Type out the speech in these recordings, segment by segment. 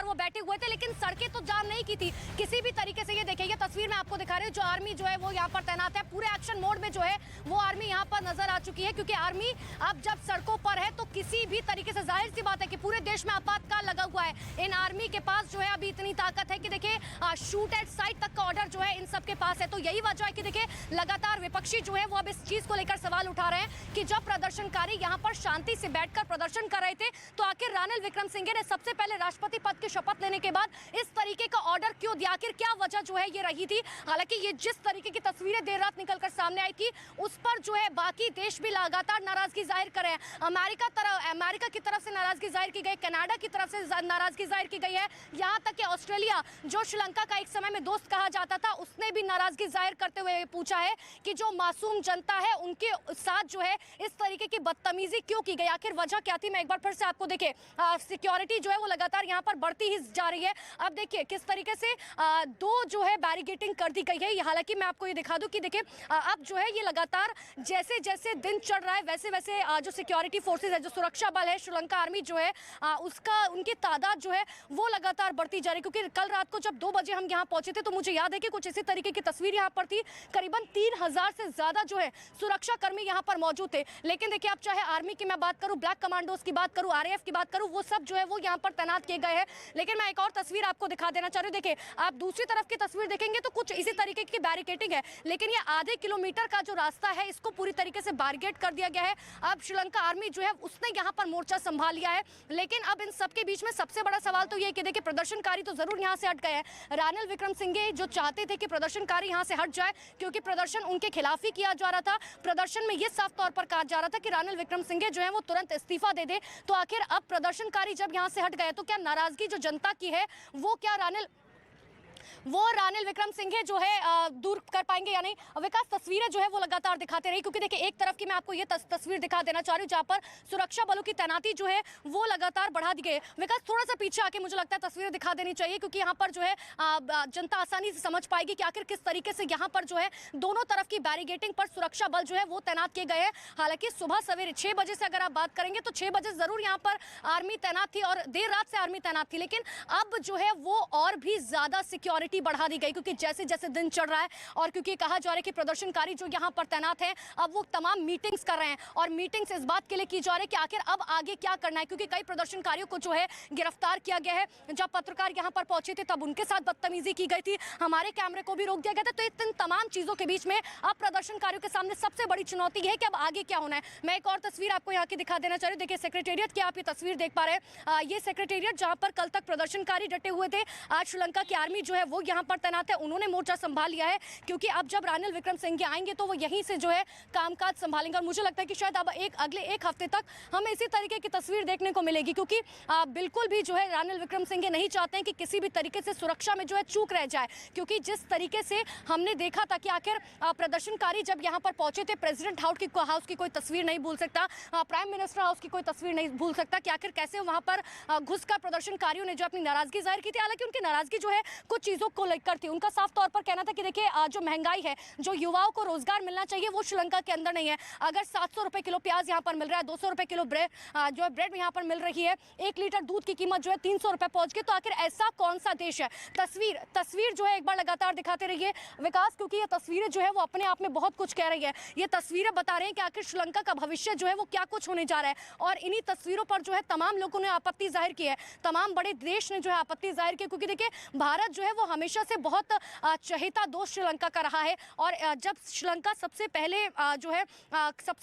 पर वो बैठे हुए थे, लेकिन सड़कें तो जाम नहीं की थी किसी भी तरीके से। ये देखिए, ये तस्वीर मैं आपको दिखा रही हूँ, जो आर्मी जो है वो यहाँ पर तैनात है, पूरे एक्शन मोड में जो है वो आर्मी यहाँ पर नजर आ चुकी है। क्योंकि आर्मी अब जब सड़कों पर है तो किसी भी तरीके से जाहिर सी बात है कि पूरे देश में आपातकाल लगा हुआ है। इन आर्मी के पास जो है अभी इतनी ताकत है कि देखिए शूट एट साइट तक का ऑर्डर जो है इन सब के पास है। तो यही वजह है कि देखिए लगातार विपक्षी जो है वो अब इस चीज को लेकर सवाल उठा रहे हैं कि जब प्रदर्शनकारी यहाँ पर शांति से बैठकर प्रदर्शन कर रहे थे तो आखिर रानिल विक्रमसिंघे ने सबसे पहले राष्ट्रपति पद की शपथ लेने के बाद इस तरीके का ऑर्डर क्यों दिया, आखिर क्या वजह जो है ये रही थी। हालांकि ये जिस तरीके की तस्वीरें देर रात निकलकर सामने आई थी उस पर जो है बाकी देश भी लगातार नाराजगी जाहिर कर रहे हैं। अमेरिका की तरफ से नाराजगी जाहिर की गई, कनाडा की तरफ से नाराजगी जाहिर की गई है, यहाँ तक कि ऑस्ट्रेलिया जो श्रीलंका का एक समय में दोस्त कहा जाता था उसने भी नाराजगी जाहिर करते हुए पूछा है कि जो मासूम जनता है उनके साथ जो है इस तरीके की बदतमीजी क्यों की गई, आखिर वजह क्या थी। मैं एक बार फिर से आपको देखिए, सिक्योरिटी जो है वो लगातार यहाँ पर बढ़ती ही जा रही है। अब देखिए किस तरीके से दो जो है बैरिकेडिंग कर दी गई है। हालांकि मैं आपको ये दिखा दूं कि देखिए अब जो है ये लगातार जैसे जैसे दिन चढ़ रहा है वैसे वैसे जो सिक्योरिटी फोर्सेज है, जो सुरक्षा बल है, श्रीलंका आर्मी जो है उनकी तादाद जो है वो लगातार बढ़ती जा रही है। क्योंकि कल रात को जब 2 बजे हम यहाँ पहुंचे थे तो मुझे याद है कि कुछ इसी तरीके की तस्वीर यहाँ पर थी, करीबन 3000 से ज्यादा जो है सुरक्षा कर्मी यहाँ पर मौजूद थे। लेकिन देखिए अब चाहे आर्मी की मैं बात करूं, ब्लैक कमांडोज की बात करूं, आरएएफ की बात करूं, वो सब जो है वो यहाँ पर तैनात किए गए हैं। लेकिन मैं एक और तस्वीर आपको दिखा देना चाह रही हूँ। देखिए आप दूसरी तरफ की तस्वीर देखेंगे तो कुछ इसी तरीके की बैरिकेडिंग है, लेकिन ये आधे किलोमीटर का जो रास्ता है इसको पूरी तरीके से बैरिकेड कर दिया गया है। अब श्रीलंका आर्मी जो है उसने यहाँ पर मोर्चा संभाल लिया है। लेकिन अब इन सबके बीच में सबसे बड़ा सवाल तो ये कि देखिए प्रदर्शनकारी तो जरूर यहाँ से हट गए हैं। रानिल विक्रमसिंघे जो चाहते थे कि प्रदर्शनकारी यहाँ से हट जाए क्योंकि प्रदर्शन उनके खिलाफ ही किया जा रहा था, प्रदर्शन में ये साफ तौर पर कहा जा रहा था कि रानिल विक्रमसिंघे जो है वो तुरंत इस्तीफा दे दे। तो आखिर अब प्रदर्शनकारी जब यहाँ से हट गए तो क्या नाराजगी जो जनता की है वो क्या रानिल विक्रमसिंघे जो है दूर कर पाएंगे या नहीं। विकास तस्वीरें जो है वो लगातार दिखाते रही, क्योंकि देखिए एक तरफ की मैं आपको ये तस्वीर दिखा देना चाह रही हूँ जहाँ पर सुरक्षा बलों की तैनाती जो है वो लगातार बढ़ा दी गई है। विकास थोड़ा सा पीछे आके मुझे लगता है तस्वीरें दिखा देनी चाहिए, क्योंकि यहाँ पर जो है जनता आसानी से समझ पाएगी कि आखिर किस तरीके से यहाँ पर जो है दोनों तरफ की बैरिकेडिंग पर सुरक्षा बल जो है वो तैनात किए गए हैं। हालांकि सुबह सवेरे 6 बजे से अगर आप बात करेंगे तो 6 बजे जरूर यहाँ पर आर्मी तैनात थी और देर रात से आर्मी तैनात थी, लेकिन अब जो है वो और भी ज्यादा सिक्योरिटी बढ़ा दी गई क्योंकि जैसे जैसे दिन चढ़ रहा है और क्योंकि कहा जा रहा है कि प्रदर्शनकारी जो यहाँ पर तैनात हैं अब वो तमाम मीटिंग्स कर रहे हैं और मीटिंग्स इस बात के लिए की जा रही है कि आखिर अब आगे क्या करना है, क्योंकि कई प्रदर्शनकारियों को जो है गिरफ्तार किया गया है। जब पत्रकार यहाँ पर पहुंचे थे तब उनके साथ बदतमीजी की गई थी, हमारे कैमरे को भी रोक दिया गया था। तो इन तमाम चीजों के बीच में अब प्रदर्शनकारियों के सामने सबसे बड़ी चुनौती है कि अब आगे क्या होना है। मैं एक और तस्वीर आपको यहाँ की दिखा देना चाह रही हूँ। देखिए सेक्रेटेरिएट की आप ये तस्वीर देख पा रहे हैं, ये सेक्रेटेरिएट जहाँ पर कल तक प्रदर्शनकारी डटे हुए थे, आज श्रीलंका की आर्मी जो है वो यहाँ पर तैनात है, उन्होंने मोर्चा संभाल लिया है। क्योंकि अब जब रानिल विक्रमसिंघे आएंगे तो वो यहीं से जो है कामकाज संभालेंगे और मुझे लगता है कि शायद अब अगले एक हफ्ते तक हमें इसी तरीके की तस्वीर देखने को मिलेगी, क्योंकि बिल्कुल भी जो है रानिल विक्रमसिंघे नहीं चाहते हैं कि किसी भी तरीके से सुरक्षा में जो है चूक रह जाए। क्योंकि जिस तरीके से हमने देखा था कि आखिर प्रदर्शनकारी जब यहाँ पर पहुंचे थे, प्रेसिडेंट हाउस की कोई तस्वीर नहीं भूल सकता, प्राइम मिनिस्टर हाउस की कोई तस्वीर नहीं भूल सकता कि आखिर कैसे वहां पर घुसकर प्रदर्शनकारियों ने जो अपनी नाराजगी जाहिर की थी। हालांकि उनकी नाराजगी जो है कुछ चीजों को लेकर थी, उनका साफ तौर पर कहना था कि देखिए जो महंगाई है, जो युवाओं को रोजगार मिलना चाहिए वो श्रीलंका के अंदर नहीं है। अगर 700 रुपए किलो प्याज यहाँ पर मिल रहा है, 200 रुपए किलो ब्रेड यहाँ पर मिल रही है, 1 लीटर दूध की कीमत जो है 300 रुपए पहुंच गई, तो आखिर ऐसा कौन सा देश है। तस्वीर जो है एक बार लगातार दिखाते रहिए विकास, क्योंकि ये तस्वीरें जो है वो अपने आप में बहुत कुछ कह रही है। ये तस्वीरें बता रहे हैं कि आखिर श्रीलंका का भविष्य जो है वो क्या कुछ होने जा रहा है। और इन्हीं तस्वीरों पर जो है तमाम लोगों ने आपत्ति जाहिर की है, तमाम बड़े देश ने जो है आपत्ति जाहिर की, क्योंकि देखिए भारत जो है वो हमेशा से बहुत चहेता दोस्त श्रीलंका का रहा है। और जब श्रीलंका सबसे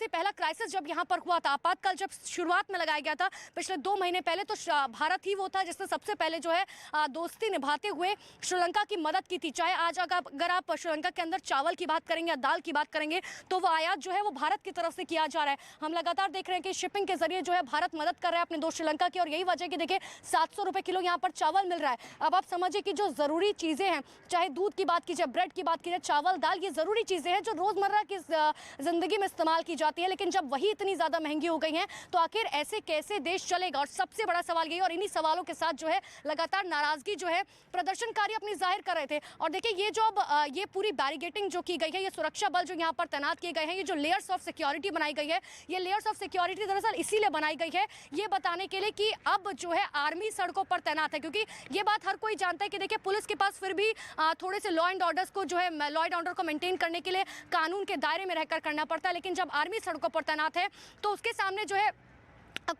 पहला क्राइसिस जब यहाँ पर हुआ था, आपातकाल जब शुरुआत में लगाया गया था पिछले 2 महीने पहले, तो भारत ही वो था जिसने सबसे पहले जो है दोस्ती निभाते हुए श्रीलंका की मदद की थी। चाहे आज अगर आप श्रीलंका के अंदर चावल की बात करेंगे या दाल की बात करेंगे तो वो आयात जो है वो भारत की तरफ से किया जा रहा है। हम लगातार देख रहे हैं कि शिपिंग के जरिए जो है भारत मदद कर रहा है अपने दोस्त श्रीलंका की, और यही वजह कि देखिए 700 रुपए किलो यहाँ पर चावल मिल रहा है। अब आप समझिए कि जो जरूरी ज़रूरी चीज़ें हैं, चाहे दूध की बात की जाए, ब्रेड की बात की जाए, चावल दाल, ये ज़रूरी चीज़ें हैं जो रोज़मर्रा की ज़िंदगी में इस्तेमाल की जाती है। लेकिन जब वही इतनी ज़्यादा महंगी हो गई हैं तो आखिर ऐसे कैसे देश चलेगा? और सबसे बड़ा सवाल यही, और इन्हीं सवालों के साथ जो है लगातार नाराज़गी जो है प्रदर्शनकारी अपनी जाहिर कर रहे थे। और देखिए ये जो अब ये पूरी बैरिकेडिंग जो की गई है, ये सुरक्षा बल जो यहाँ पर तैनात किए गए हैं, ये जो लेयर्स ऑफ सिक्योरिटी बनाई गई है, ये लेयर्स ऑफ सिक्योरिटी दरअसल इसीलिए बनाई गई है ये बताने के लिए कि अब जो है आर्मी सड़कों पर तैनात है। क्योंकि ये बात हर कोई जानता है कि देखिए पुलिस के पास फिर भी थोड़े से लॉ एंड ऑर्डर्स को जो है लॉ एंड ऑर्डर को मेंटेन करने के लिए कानून के दायरे में रहकर करना पड़ता है। लेकिन जब आर्मी सड़कों पर तैनात है तो उसके सामने जो है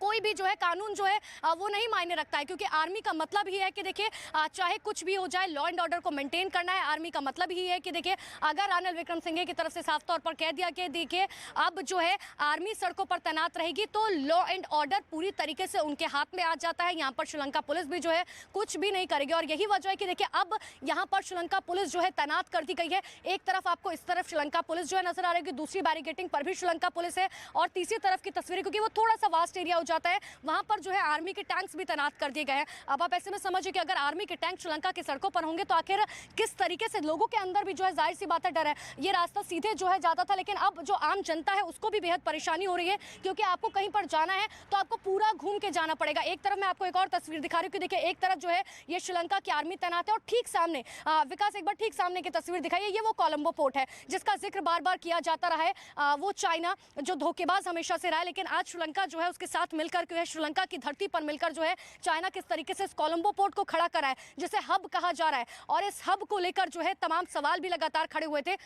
कोई भी जो है कानून जो है वो नहीं मायने रखता है। क्योंकि आर्मी का मतलब ही है कि देखिए चाहे कुछ भी हो जाए लॉ एंड ऑर्डर को मेंटेन करना है। आर्मी का मतलब ही है कि देखिए अगर रानिल विक्रमसिंघे की तरफ से साफ तौर पर कह दिया कि देखिए अब जो है आर्मी सड़कों पर तैनात रहेगी तो लॉ एंड ऑर्डर पूरी तरीके से उनके हाथ में आ जाता है। यहाँ पर श्रीलंका पुलिस भी जो है कुछ भी नहीं करेगी। और यही वजह है कि देखिए अब यहाँ पर श्रीलंका पुलिस जो है तैनात कर दी गई है। एक तरफ आपको इस तरफ श्रीलंका पुलिस जो है नजर आ रही है, दूसरी बैरिकेडिंग पर भी श्रीलंका पुलिस है, और तीसरी तरफ की तस्वीरें क्योंकि वो थोड़ा सा वास्ट एरिया हो जाता है, वहां पर जो है आर्मी के टैंक्स भी तैनात कर दिए गए हैं। अब आप ऐसे में समझिए कि अगर आर्मी के टैंक श्रीलंका की सड़कों पर होंगे तो आखिर किस तरीके से लोगों के अंदर भी जो है जाहिर सी बात है डर है। ये रास्ता सीधे जो है जाता था, लेकिन अब जो आम जनता है उसको भी बेहद परेशानी हो रही है। क्योंकि आपको कहीं पर जाना है तो आपको पूरा घूम के जाना पड़ेगा। एक तरफ मैं आपको एक और तस्वीर दिखा रही हूँ कि देखिए एक तरफ जो है ये श्रीलंका की आर्मी तैनात है और ठीक सामने विकास एक बार ठीक सामने की तस्वीर दिखाई है, ये वो कोलंबो पोर्ट है जिसका जिक्र बार बार किया जाता रहा है। वो चाइना जो धोखेबाज हमेशा से रहा है, लेकिन आज श्रीलंका जो है उसके साथ मिलकर जो है श्रीलंका की धरती पर मिलकर जो है चाइना किस तरीके से इस कोलंबो पोर्ट को खड़ा करा है जिसे हब कहा जा रहा है। और इस हब को लेकर जो है तमाम सवाल भी लगातार खड़े हुए थे।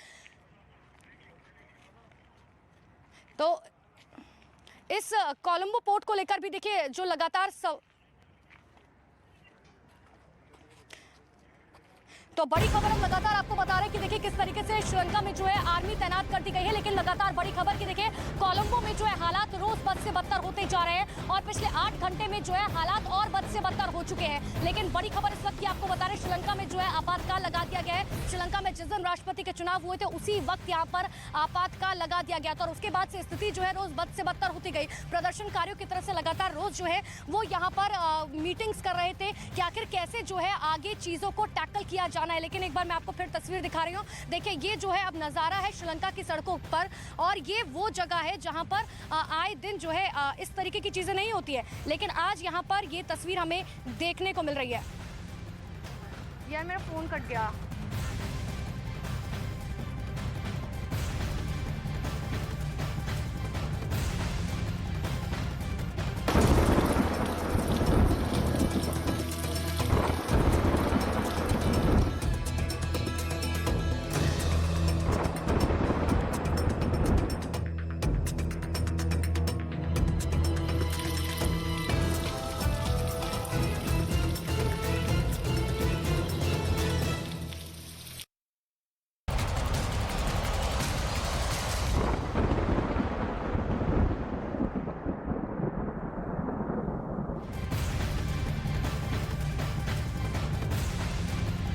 तो इस कोलंबो पोर्ट को लेकर भी देखिए जो लगातार तो बड़ी खबर हम लगातार आपको बता रहे हैं कि देखिए किस तरीके से श्रीलंका में जो है आर्मी तैनात कर दी गई है। लेकिन लगातार बड़ी खबर कि देखिए कोलंबो में जो है हालात रोज बद से बदतर होते जा रहे हैं और पिछले 8 घंटे में जो है हालात और बद से बदतर हो चुके हैं। लेकिन बड़ी खबर इस वक्त की आपको बता रहे हैं श्रीलंका में जो है आपातकाल लगा दिया गया है। श्रीलंका में जिस दिन राष्ट्रपति के चुनाव हुए थे उसी वक्त यहाँ पर आपातकाल लगा दिया गया था और उसके बाद से स्थिति जो है रोज बद से बदतर होती गई। प्रदर्शनकारियों की तरफ से लगातार रोज जो है वो यहाँ पर मीटिंग्स कर रहे थे कि आखिर कैसे जो है आगे चीजों को टैकल किया जाना है। लेकिन एक बार मैं आपको फिर तस्वीर दिखा रही हूँ, देखिए ये जो है अब नजारा है श्रीलंका की सड़कों पर और ये वो जगह है जहां पर आए दिन जो है इस तरीके की चीजें नहीं होती है। लेकिन आज यहाँ पर ये तस्वीर हमें देखने को मिल रही है। यार मेरा फोन कट गया।